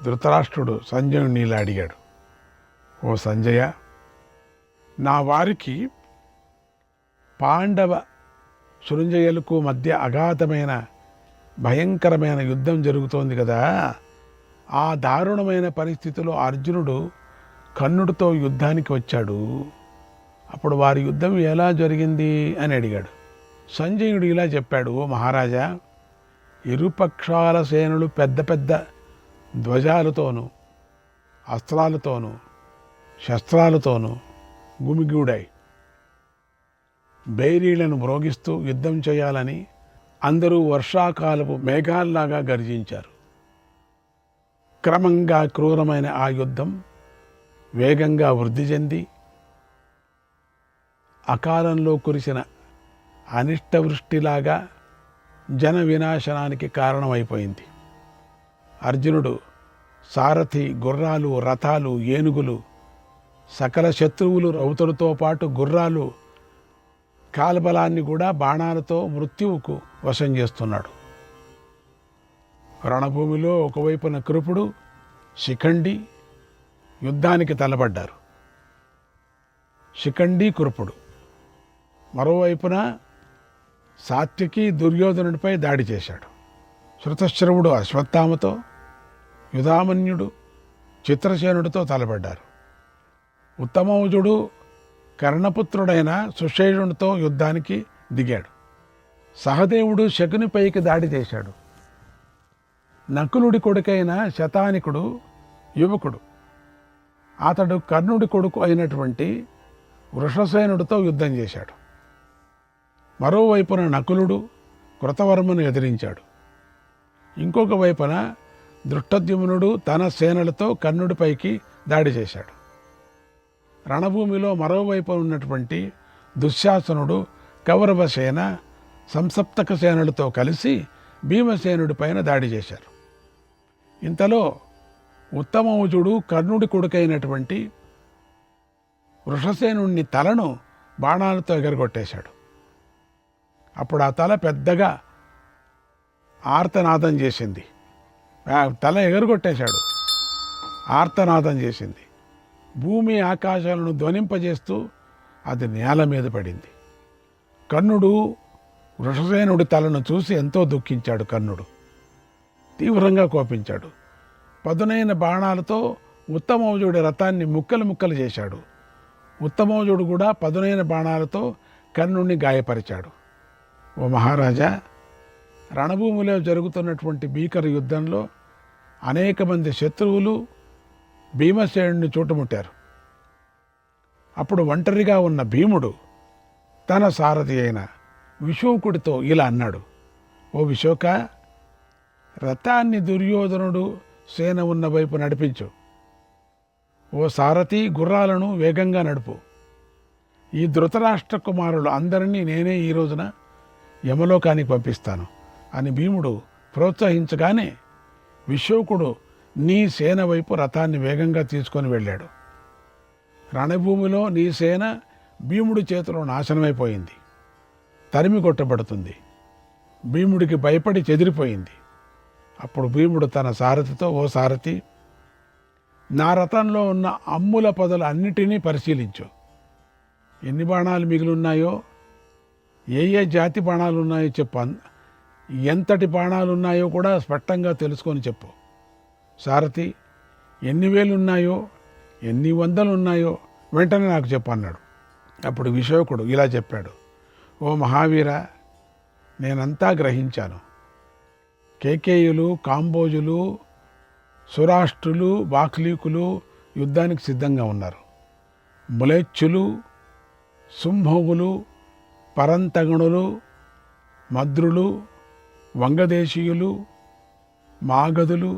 ధృతరాష్ట్రుడు సంజయుడిని ఇలా అడిగాడు, ఓ సంజయ, నా వారికి పాండవ సృంజయులకు మధ్య అగాధమైన భయంకరమైన యుద్ధం జరుగుతోంది కదా, ఆ దారుణమైన పరిస్థితిలో అర్జునుడు కర్ణుడితో యుద్ధానికి వచ్చాడు. అప్పుడు వారి యుద్ధం ఎలా జరిగింది అని అడిగాడు. సంజయుడు ఇలా చెప్పాడు, ఓ మహారాజా, ఇరుపక్షాల సేనలు పెద్ద పెద్ద ధ్వజాలతోనూ అస్త్రాలతోనూ శస్త్రాలతోనూ గుమిగూడాయి. బైరీలను మ్రోగిస్తూ యుద్ధం చేయాలని అందరూ వర్షాకాలపు మేఘాల్లాగా గర్జించారు. క్రమంగా క్రూరమైన ఆ యుద్ధం వేగంగా వృద్ధి చెంది అకాలంలో కురిసిన అనిష్టవృష్టిలాగా జన వినాశనానికి కారణమైపోయింది. అర్జునుడు సారథి, గుర్రాలు, రథాలు, ఏనుగులు, సకల శత్రువులు రౌతులతో పాటు గుర్రాలు కాల్బలాన్ని కూడా బాణాలతో మృత్యువుకు వశం చేస్తున్నాడు. రణభూమిలో ఒకవైపున కృపుడు, శిఖండి యుద్ధానికి తలపడ్డారు. శిఖండి, కృపుడు. మరోవైపున సాత్వికి దుర్యోధనుడిపై దాడి చేశాడు. శృతశ్రవుడు అశ్వత్థామతో, యుధామన్యుడు చిత్రసేనుడితో తలపడ్డారు. ఉత్తమౌజుడు కర్ణపుత్రుడైన సుషేణుడితో యుద్ధానికి దిగాడు. సహదేవుడు శకునిపైకి దాడి చేశాడు. నకులుడి కొడుకైన శతానికుడు యువకుడు, అతడు కర్ణుడి కొడుకు అయినటువంటి వృషసేనుడితో యుద్ధం చేశాడు. మరోవైపున నకులుడు కృతవర్మను ఎదిరించాడు. ఇంకొక వైపున దృష్టద్యుమ్నుడు తన సేనలతో కర్ణుడిపైకి దాడి చేశాడు. రణభూమిలో మరోవైపు ఉన్నటువంటి దుశ్శాసనుడు కౌరవ సేన సంసప్తక సేనలతో కలిసి భీమసేనుడి పైన దాడి చేశారు. ఇంతలో ఉత్తమౌజుడు కర్ణుడి కొడుకైనటువంటి వృషసేనుడిని తలను బాణాలతో ఎగరగొట్టేశాడు. అప్పుడు ఆ తల పెద్దగా ఆర్తనాదం చేసింది. తల ఎగరగొట్టేశాడు, ఆర్తనాదం చేసింది. భూమి ఆకాశాలను ధ్వనింపజేస్తూ అది నేల మీద పడింది. కర్ణుడు వృషసేనుడి తలను చూసి ఎంతో దుఃఖించాడు. కర్ణుడు తీవ్రంగా కోపించాడు. పదునైన బాణాలతో ఉత్తమౌజుడి రథాన్ని ముక్కలు ముక్కలు చేశాడు. ఉత్తమౌజుడు కూడా పదునైన బాణాలతో కర్ణుడిని గాయపరిచాడు. ఓ మహారాజా, రణభూమిలో జరుగుతున్నటువంటి భీకర యుద్ధంలో అనేక మంది శత్రువులు భీమసేనుడిని చుట్టుముట్టారు. అప్పుడు ఒంటరిగా ఉన్న భీముడు తన సారథి అయిన విశోకుడితో ఇలా అన్నాడు, ఓ విశోక, రథాన్ని దుర్యోధనుడు సేన ఉన్న వైపు నడిపించు. ఓ సారథి, గుర్రాలను వేగంగా నడుపు. ఈ ధృతరాష్ట్ర కుమారులు అందరినీ నేనే ఈ రోజున యమలోకానికి పంపిస్తాను అని భీముడు ప్రోత్సహించగానే విశోకుడు నీ సేన వైపు రథాన్ని వేగంగా తీసుకొని వెళ్ళాడు. రణభూమిలో నీ సేన భీముడి చేతిలో నాశనమైపోయింది, తరిమి కొట్టబడుతుంది. భీముడికి భయపడి చెదిరిపోయింది. అప్పుడు భీముడు తన సారథితో, ఓ సారథి, నా రథంలో ఉన్న అమ్ముల పొదలు అన్నిటినీ పరిశీలించు. ఎన్ని బాణాలు మిగిలిన్నాయో, ఏ ఏ జాతి బాణాలు ఉన్నాయో చెప్పు. ఎంతటి బాణాలు ఉన్నాయో కూడా స్పష్టంగా తెలుసుకొని చెప్పు. సారథి, ఎన్ని వేలు ఉన్నాయో, ఎన్ని వందలు ఉన్నాయో వెంటనే నాకు చెప్పు అన్నాడు. అప్పుడు విశోకుడు ఇలా చెప్పాడు, ఓ మహావీర, నేనంతా గ్రహించాను. కేకేయులు, కాంబోజులు, సురాష్ట్రులు, బాక్లీకులు యుద్ధానికి సిద్ధంగా ఉన్నారు. ములేచ్చులు, సింహోగులు, పరంతగణులు, మద్రులు, వంగదేశీయులు, మాగధులు,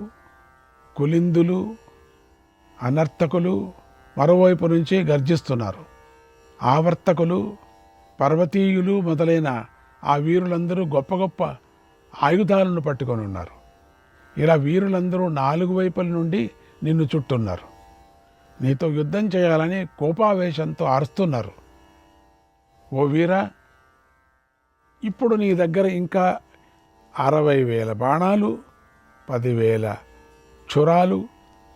కులిందులు, అనర్తకులు మరోవైపు నుంచి గర్జిస్తున్నారు. ఆవర్తకులు, పర్వతీయులు మొదలైన ఆ వీరులందరూ గొప్ప గొప్ప ఆయుధాలను పట్టుకొని ఉన్నారు. ఇలా వీరులందరూ 4 వైపుల నుండి నిన్ను చుట్టున్నారు. నీతో యుద్ధం చేయాలని కోపావేశంతో అరుస్తున్నారు. ఓ వీర, ఇప్పుడు నీ దగ్గర ఇంకా 60,000 బాణాలు, 10,000 క్షురాలు,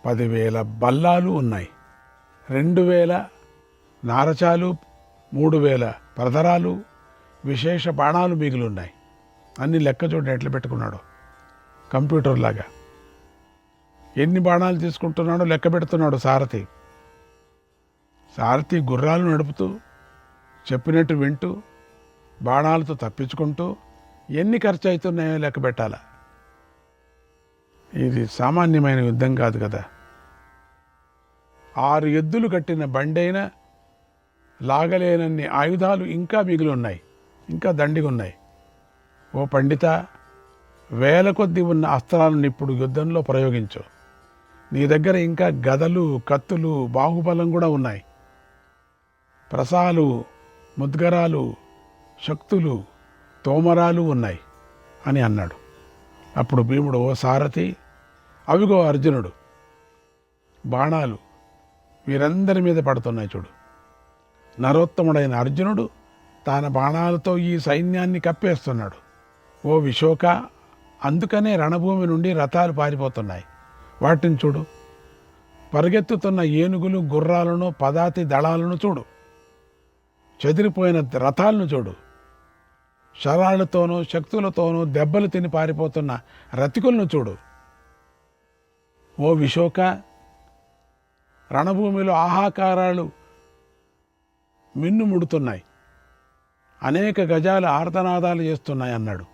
10,000 బల్లాలు ఉన్నాయి, 2,000 నారచాలు, 3,000 ప్రదరాలు, విశేష బాణాలు మిగిలి ఉన్నాయి. అన్ని లెక్క చూడండి ఎట్లా పెట్టుకున్నాడు, కంప్యూటర్ లాగా. ఎన్ని బాణాలు తీసుకుంటున్నాడో లెక్క పెడుతున్నాడు సారథి. సారథి గుర్రాలు నడుపుతూ చెప్పినట్టు వింటూ బాణాలతో తప్పించుకుంటూ ఎన్ని ఖర్చు అవుతున్నాయో లెక్క పెట్టాల. ఇది సామాన్యమైన యుద్ధం కాదు కదా. 6 ఎద్దులు కట్టిన బండైనా లాగలేనన్ని ఆయుధాలు ఇంకా మిగిలి ఉన్నాయి, ఇంకా దండిగా ఉన్నాయి. ఓ పండిత, 1000 కొద్దీ ఉన్న అస్త్రాలను ఇప్పుడు యుద్ధంలో ప్రయోగించు. నీ దగ్గర ఇంకా గదలు, కత్తులు, బాహుబలం కూడా ఉన్నాయి. ప్రసాలు, ముద్గరాలు, శక్తులు, తోమరాలు ఉన్నాయి అని అన్నాడు. అప్పుడు భీముడు, ఓ సారథి, అవిగో అర్జునుడు, బాణాలు వీరందరి మీద పడుతున్నాయి చూడు. నరోత్తముడైన అర్జునుడు తన బాణాలతో ఈ సైన్యాన్ని కప్పేస్తున్నాడు. ఓ విశోక, అందుకనే రణభూమి నుండి రథాలు పారిపోతున్నాయి. వాటిని చూడు. పరిగెత్తుతున్న ఏనుగులు, గుర్రాలను, పదాతి దళాలను చూడు. చెదిరిపోయిన రథాలను చూడు. శరాలతోనూ శక్తులతోనూ దెబ్బలు తిని పారిపోతున్న రతికులను చూడు. ఓ విశోక, రణభూమిలో ఆహాకారాలు మిన్నుముడుతున్నాయి, అనేక గజాల ఆర్తనాదాలు చేస్తున్నాయి అన్నాడు.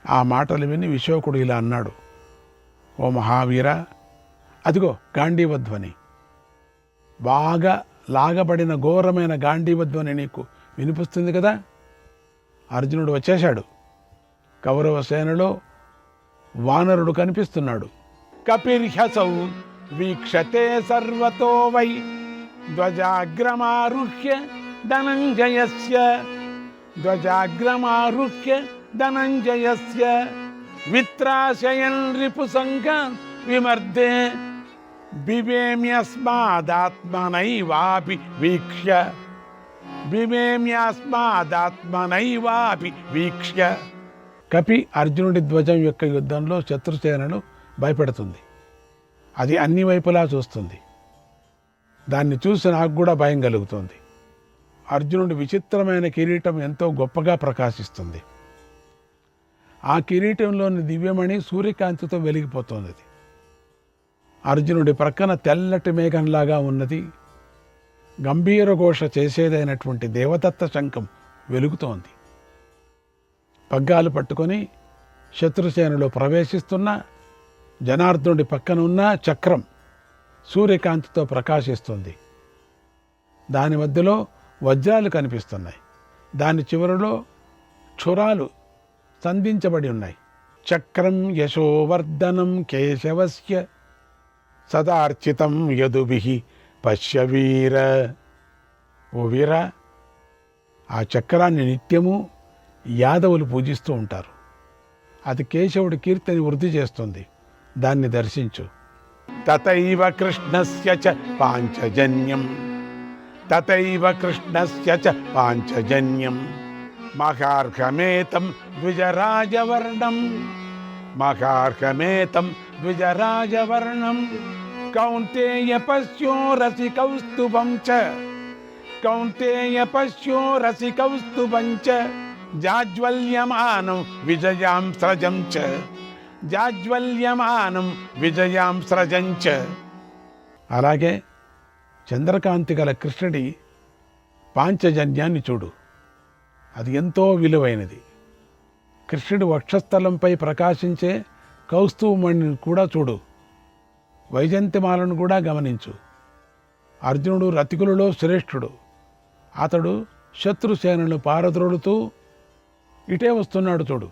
ఆ మాటలు విని విశోకుడు ఇలా అన్నాడు, ఓ మహావీర, అదిగో గాంధీవధ్వని, బాగా లాగబడిన ఘోరమైన గాంధీవధ్వని నీకు వినిపిస్తుంది కదా. అర్జునుడు వచ్చేశాడు. కౌరవ సేనలో వానరుడు కనిపిస్తున్నాడు. కపిర్హసౌ వీక్షతే సర్వతో వై ధ్వజాగ్రమారుహ్య ధనంజయస్య విత్రాశయన్ రిపుసంఘ విమర్దే బిభేమ్యస్మాదాత్మనైవాపి వీక్ష్య. కపి అర్జునుడి ధ్వజం యొక్క యుద్ధంలో శత్రుసేనను భయపెడుతుంది. అది అన్ని వైపులా చూస్తుంది. దాన్ని చూసి నాకు కూడా భయం కలుగుతుంది. అర్జునుడి విచిత్రమైన కిరీటం ఎంతో గొప్పగా ప్రకాశిస్తుంది. ఆ కిరీటంలోని దివ్యమణి సూర్యకాంతితో వెలిగిపోతుంది. అర్జునుడి ప్రక్కన తెల్లటి మేఘంలాగా ఉన్నది. గంభీర ఘోష చేసేదైనటువంటి దేవదత్త శంఖం వెలుగుతోంది. పగ్గాలు పట్టుకొని శత్రుసేనలో ప్రవేశిస్తున్న జనార్దనుడి పక్కన ఉన్న చక్రం సూర్యకాంతితో ప్రకాశిస్తుంది. దాని మధ్యలో వజ్రాలు కనిపిస్తున్నాయి. దాని చివరిలో క్షురాలు సంధించబడి ఉన్నాయి. చక్రం యశోవర్ధనం కేశవస్య సదార్చితం యదుభిః పశ్యవీర. ఓ వీర, ఆ చక్రాన్ని నిత్యము యాదవులు పూజిస్తూ ఉంటారు. అది కేశవుడి కీర్తిని వృద్ధి చేస్తుంది. దాన్ని దర్శించు. తతైవ కృష్ణస్య చ పాంచజన్యం మహార్హమేతం ద్విజరాజవర్ణం కౌంతేయ పశ్యో రసికౌస్తుభం చ జాజ్వల్యమానం విజయాం స్రజం చ. అలాగే చంద్రకాంతి గల కృష్ణుడి పాంచజన్యాన్ని చూడు. అది ఎంతో విలువైనది. కృష్ణుడి వక్షస్థలంపై ప్రకాశించే కౌస్తుభమణిని కూడా చూడు. వైజంతిమాలను కూడా గమనించు. అర్జునుడు రతికులలో శ్రేష్ఠుడు. అతడు శత్రుసేనను పారద్రోలుతూ ఇటే వస్తున్నాడు చూడు.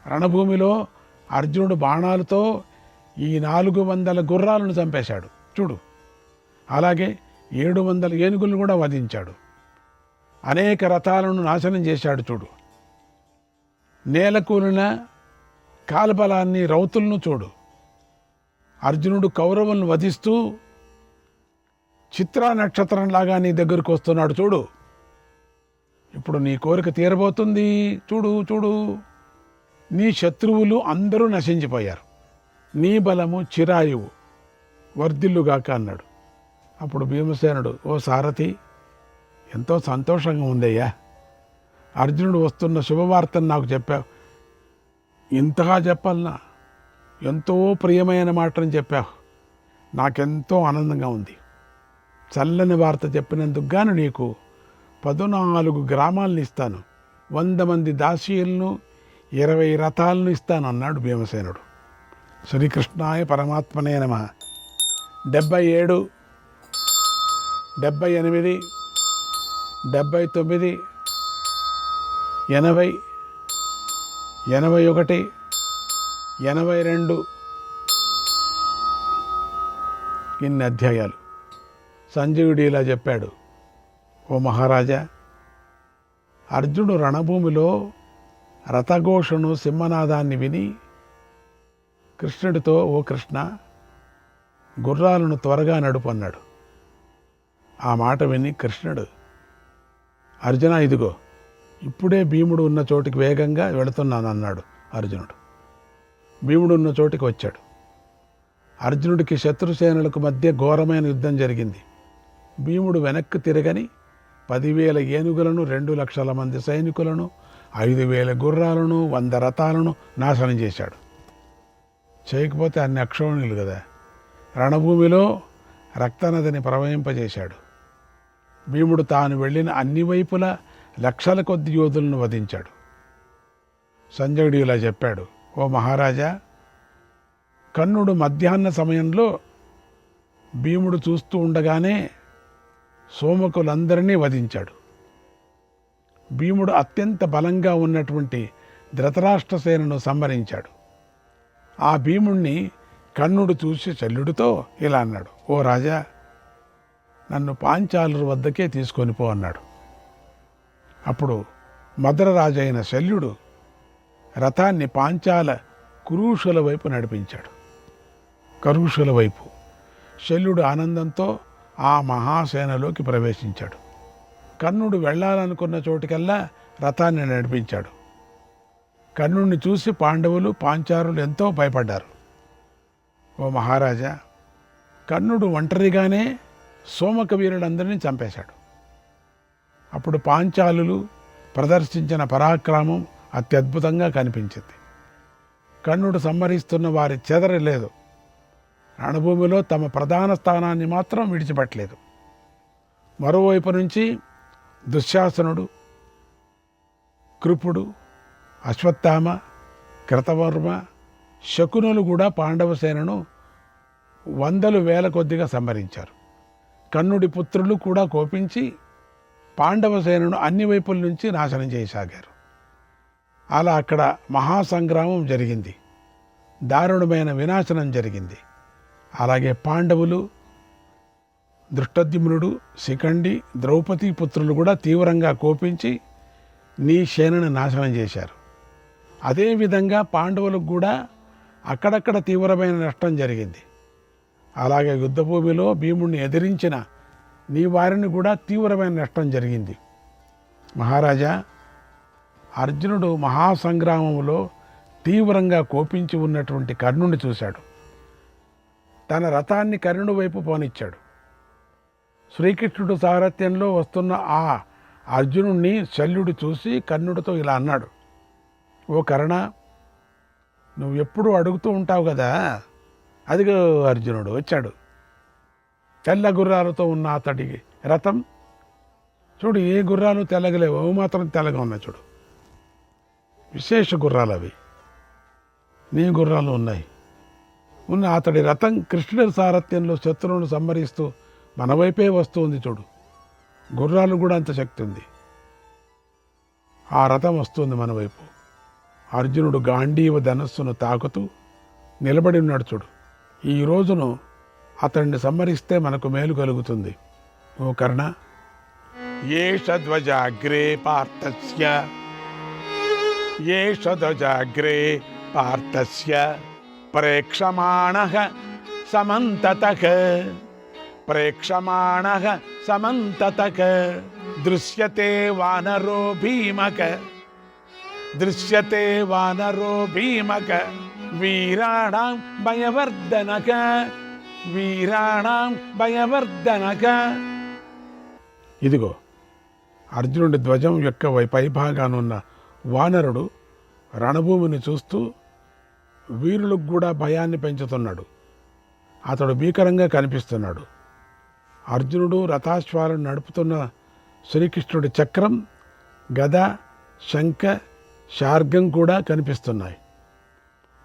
రణభూమిలో అర్జునుడు బాణాలతో ఈ 400 గుర్రాలను చంపేశాడు చూడు. అలాగే 700 ఏనుగులను కూడా వధించాడు. అనేక రథాలను నాశనం చేశాడు చూడు. నేలకూలిన కాల్బలాన్ని, రౌతులను చూడు. అర్జునుడు కౌరవులను వధిస్తూ చిత్రా నక్షత్రంలాగా నీ దగ్గరకు వస్తున్నాడు చూడు. ఇప్పుడు నీ కోరిక తీరబోతుంది. చూడు. నీ శత్రువులు అందరూ నశించిపోయారు. నీ బలము చిరాయువు. వర్ధిల్లుగాక అన్నాడు. అప్పుడు భీమసేనుడు, ఓ సారథి, ఎంతో సంతోషంగా ఉందయ్యా, అర్జునుడు వస్తున్న శుభవార్తను నాకు చెప్పావు. ఇంతగా చెప్పాలనా? ఎంతో ప్రియమైన మాటను చెప్పావు. నాకెంతో ఆనందంగా ఉంది. చల్లని వార్త చెప్పినందుకు గాను నీకు 14 గ్రామాలను ఇస్తాను, 100 మంది దాసీయులను, 20 రథాలను ఇస్తాను అన్నాడు భీమసేనుడు. శ్రీకృష్ణాయ పరమాత్మనే నమః. 77, 78, 79, 80, 81, 82 ఇన్ని అధ్యాయాలు. సంజీవుడు ఇలా చెప్పాడు, ఓ మహారాజా, అర్జునుడు రణభూమిలో రథఘోషను సింహనాదాన్ని విని కృష్ణుడితో, ఓ కృష్ణ, గుర్రాలను త్వరగా నడుపు అన్నాడు. ఆ మాట విని కృష్ణుడు, అర్జున, ఇదిగో ఇప్పుడే భీముడు ఉన్న చోటికి వేగంగా వెళుతున్నాను అన్నాడు అర్జునుడు. భీముడు ఉన్న చోటికి వచ్చాడు. అర్జునుడికి శత్రుసేనులకు మధ్య ఘోరమైన యుద్ధం జరిగింది. భీముడు వెనక్కి తిరగని 10,000 ఏనుగులను, 2,00,000 మంది సైనికులను, 5,000 గుర్రాలను, 100 రథాలను నాశనం చేశాడు. చేయకపోతే అన్ని అక్షోణులు కదా. రణభూమిలో రక్తనదిని ప్రవహింపజేశాడు. భీముడు తాను వెళ్ళిన అన్ని వైపులా లక్షల కొద్ది యోధులను వధించాడు. సంజయుడు ఇలా చెప్పాడు, ఓ మహారాజా, కర్ణుడు మధ్యాహ్న సమయంలో భీముడు చూస్తూ ఉండగానే సోమకులందరినీ వధించాడు. భీముడు అత్యంత బలంగా ఉన్నటువంటి ధృతరాష్ట్ర సేనను సంహరించాడు. ఆ భీముణ్ణి కర్ణుడు చూసి శల్యుడితో ఇలా అన్నాడు, ఓ రాజా, నన్ను పాంచాలురు వద్దకే తీసుకొని పో అన్నాడు. అప్పుడు మద్రరాజు అయిన శల్యుడు రథాన్ని పాంచాల కురూషుల వైపు నడిపించాడు. కరుషుల వైపు. శల్యుడు ఆనందంతో ఆ మహాసేనలోకి ప్రవేశించాడు. కర్ణుడు వెళ్ళాలనుకున్న చోటికల్లా రథాన్ని నడిపించాడు. కర్ణుడిని చూసి పాండవులు, పాంచారులు ఎంతో భయపడ్డారు. ఓ మహారాజా, కర్ణుడు ఒంటరిగానే సోమక వీరులందరినీ చంపేశాడు. అప్పుడు పాంచాలులు ప్రదర్శించిన పరాక్రమం అత్యద్భుతంగా కనిపించింది. కర్ణుడు సంహరిస్తున్న వారి చెదరలేదు. రణభూమిలో తమ ప్రధాన స్థానాన్ని మాత్రం విడిచిపెట్టలేదు. మరోవైపు నుంచి దుశ్శాసనుడు, కృపుడు, అశ్వత్థామ, కృతవర్మ, శకునులు కూడా పాండవ సేనను 100,000 కొద్దిగా సంహరించారు. కర్ణుడి పుత్రులు కూడా కోపించి పాండవ సేనను అన్ని వైపుల నుంచి నాశనం చేయసాగారు. అలా అక్కడ మహాసంగ్రామం జరిగింది. దారుణమైన వినాశనం జరిగింది. అలాగే పాండవులు, దృష్టద్యుమ్నుడు, శిఖండి, ద్రౌపది పుత్రులు కూడా తీవ్రంగా కోపించి నీ సేనను నాశనం చేశారు. అదేవిధంగా పాండవులకు కూడా అక్కడక్కడ తీవ్రమైన నష్టం జరిగింది. అలాగే యుద్ధభూమిలో భీముడిని ఎదిరించిన నీ వారిని కూడా తీవ్రమైన నష్టం జరిగింది. మహారాజా, అర్జునుడు మహాసంగ్రామంలో తీవ్రంగా కోపించి ఉన్నటువంటి కర్ణుడిని చూశాడు. తన రథాన్ని కర్ణుడి వైపు పోనిచ్చాడు. శ్రీకృష్ణుడు సారథ్యంలో వస్తున్న ఆ అర్జునుడిని శల్యుడు చూసి కర్ణుడితో ఇలా అన్నాడు, ఓ కర్ణ, నువ్వు ఎప్పుడూ అడుగుతూ ఉంటావు కదా, అదిగో అర్జునుడు వచ్చాడు. తెల్ల గుర్రాలతో ఉన్న అతడి రథం చూడు, ఏ గుర్రాలు తెల్లగలేవు, అవి మాత్రం తెల్లగా ఉన్నాయి చూడు. విశేష గుర్రాలు అవి. నీ గుర్రాలు ఉన్నాయి. ఉన్న అతడి రథం కృష్ణుడి సారథ్యంలో శత్రువులను సంహరిస్తూ మన వైపే వస్తుంది చూడు. గుర్రాలు కూడా అంత శక్తి ఉంది. ఆ రథం వస్తుంది మన వైపు. అర్జునుడు గాంధీవ ధనస్సును తాకుతూ నిలబడి ఉన్నాడు చూడు. ఈ రోజును అతడిని సంహరిస్తే మనకు మేలు కలుగుతుంది. ఓ కర్ణ, ఏష ధ్వజాగ్రే పార్థస్య, ఏష ధ్వజాగ్రే పార్థస్య ప్రేక్షమాణః సమంతతః, ప్రేక్షమాణః సమంతతః దృశ్యతే వానరో భీమక, దృశ్యతే వానరో భీమక వీరాణాం భయవర్ధనక వీరాణం భయవర్ధనక. ఇదిగో అర్జునుడి ధ్వజం యొక్క పైభాగానున్న వానరుడు రణభూమిని చూస్తూ వీరులకు కూడా భయాన్ని పెంచుతున్నాడు. అతడు భీకరంగా కనిపిస్తున్నాడు. అర్జునుడు రథాశ్వాలను నడుపుతున్న శ్రీకృష్ణుడి చక్రం, గద, శంఖ, శార్గం కూడా కనిపిస్తున్నాయి.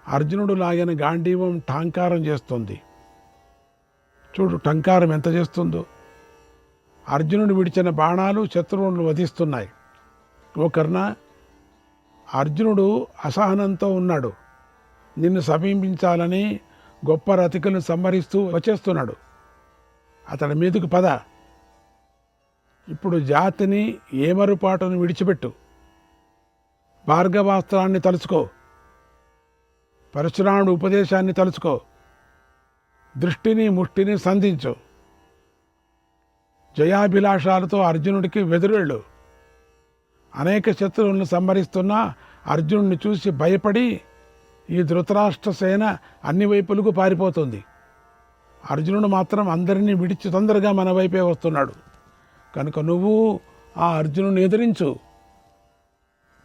అర్జునుడు లాగిన గాంధీవం ఠాంకారం చేస్తుంది. చూడు టంకారం ఎంత చేస్తుందో. అర్జునుడు విడిచిన బాణాలు శత్రువులను వధిస్తున్నాయి. ఓ కర్ణ, అర్జునుడు అసహనంతో ఉన్నాడు. నిన్ను సమీపించాలని గొప్ప రతికలను సంహరిస్తూ వచ్చేస్తున్నాడు. అతడి మీదకు పద. ఇప్పుడు జాతిని ఏమరుపాటును విడిచిపెట్టు. భార్గవాస్త్రాన్ని తలుచుకో. పరశురాముడు ఉపదేశాన్ని తలుచుకో. దృష్టిని ముష్టిని సంధించు. జయాభిలాషాలతో అర్జునుడికి వెదురెళ్ళు. అనేక శత్రువులను సంహరిస్తున్న అర్జునుడిని చూసి భయపడి ఈ ధృతరాష్ట్ర సేన అన్ని వైపులకు పారిపోతుంది. అర్జునుడు మాత్రం అందరినీ విడిచి తొందరగా మన వైపే వస్తున్నాడు. కనుక నువ్వు ఆ అర్జునుడిని ఎదిరించు.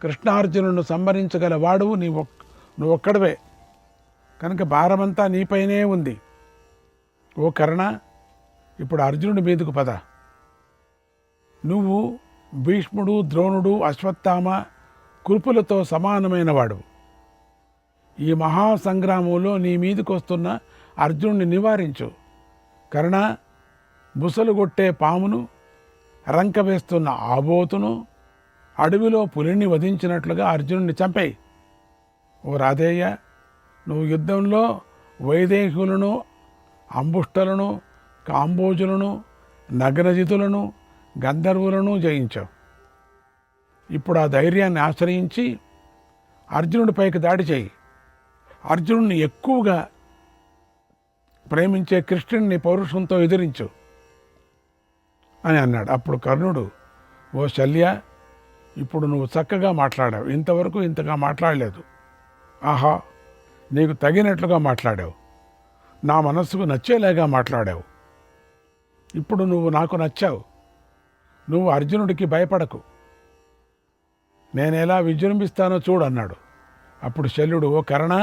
కృష్ణార్జునుడిని సంహరించగల వాడువు నువ్వు ఒక్కడవే. కనుక భారమంతా నీపైనే ఉంది. ఓ కర్ణ, ఇప్పుడు అర్జునుడి మీదకు పద. నువ్వు భీష్ముడు, ద్రోణుడు, అశ్వత్థామ, కురుపులతో సమానమైన వాడు. ఈ మహాసంగ్రామంలో నీ మీదకు వస్తున్న అర్జునుడిని నివారించు. కర్ణ, బుసలు కొట్టే పామును, రంక వేస్తున్న ఆబోతును, అడవిలో పులిని వధించినట్లుగా అర్జునుడిని చంపేయి. ఓ రాధేయ, నువ్వు యుద్ధంలో వైదేహులను, అంబుష్టలను, కాంబోజులను, నగ్నజితులను, గంధర్వులను జయించావు. ఇప్పుడు ఆ ధైర్యాన్ని ఆశ్రయించి అర్జునుడిపైకి దాడి చేయి. అర్జునుడిని ఎక్కువగా ప్రేమించే కృష్ణుడిని పౌరుషంతో ఎదిరించు అని అన్నాడు. అప్పుడు కర్ణుడు, ఓ శల్య, ఇప్పుడు నువ్వు చక్కగా మాట్లాడావు. ఇంతవరకు ఇంతగా మాట్లాడలేదు. ఆహా, నీకు తగినట్లుగా మాట్లాడావు. నా మనస్సుకు నచ్చేలాగా మాట్లాడావు. ఇప్పుడు నువ్వు నాకు నచ్చావు. నువ్వు అర్జునుడికి భయపడకు. నేను ఎలా విజృంభిస్తానో చూడన్నాడు. అప్పుడు శల్యుడు, ఓ కర్ణ,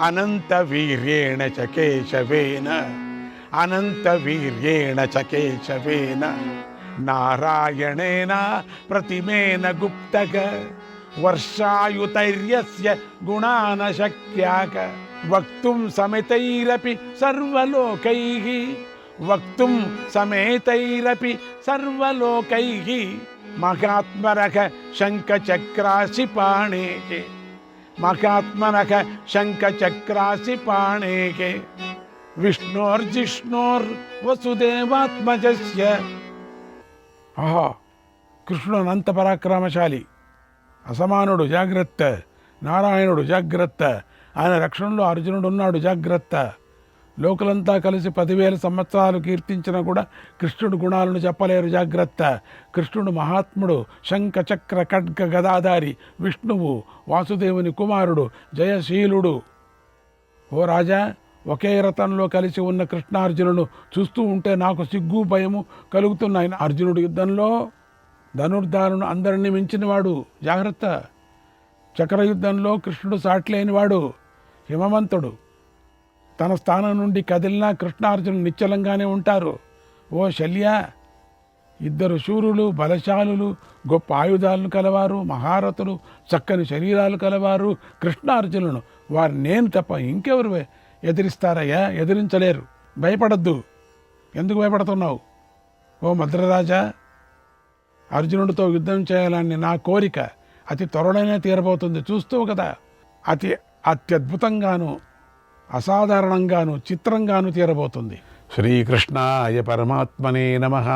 అనంత వీర్యేణ చకేశవేన, అనంత వీర్యేణ చకేశవేన, నారాయణేన ప్రతిమేన గుప్తక, వర్షాయుతైర్యస్య గుణాన శక్యాక, వక్తుం సమేతైరపి సర్వలోకైః, వక్తుం సమేతైరపి సర్వలోకైః, మహాత్మరః శంఖచక్రాసి పాణేః, మహాత్మనః శంఖచక్రాసి పాణేః, విష్ణోర్జిష్ణోర్ వసుదేవాత్మజస్య. ఆహా, కృష్ణుడు అనంత పరాక్రమశాలి, అసమానుడు, జాగ్రత్త. నారాయణుడు, జాగ్రత్త. ఆయన రక్షణలో అర్జునుడు ఉన్నాడు, జాగ్రత్త. లోకులంతా కలిసి 10,000 సంవత్సరాలు కీర్తించినా కూడా కృష్ణుడు గుణాలను చెప్పలేరు, జాగ్రత్త. కృష్ణుడు మహాత్ముడు, శంఖ చక్ర ఖడ్గ గదాధారి, విష్ణువు, వాసుదేవుని కుమారుడు, జయశీలుడు. ఓ రాజా, ఒకే రథంలో కలిసి ఉన్న కృష్ణార్జునుడు చూస్తూ ఉంటే నాకు సిగ్గు భయము కలుగుతున్నాయి. అర్జునుడు యుద్ధంలో ధనుర్ధారును అందరినీ మించినవాడు, జాగ్రత్త. చక్రయుద్ధంలో కృష్ణుడు సాట్లేనివాడు, హిమవంతుడు. తన స్థానం నుండి కదిలినా కృష్ణార్జునుడు నిశ్చలంగానే ఉంటారు. ఓ శల్య, ఇద్దరు శూరులు, బలశాలులు, గొప్ప ఆయుధాలను కలవారు, మహారథులు, చక్కని శరీరాలు కలవారు కృష్ణార్జునులను. వారు నేను తప్ప ఇంకెవరు ఎదిరిస్తారయ్యా? ఎదిరించలేరు. భయపడద్దు. ఎందుకు భయపడుతున్నావు? ఓ మద్రరాజా, అర్జునుడితో యుద్ధం చేయాలని నా కోరిక అతి త్వరలోనే తీరబోతుంది. చూస్తూ కదా, అత్యద్భుతంగాను, అసాధారణంగాను, చిత్రంగాను తీరబోతుంది. శ్రీకృష్ణాయ పరమాత్మనే నమః.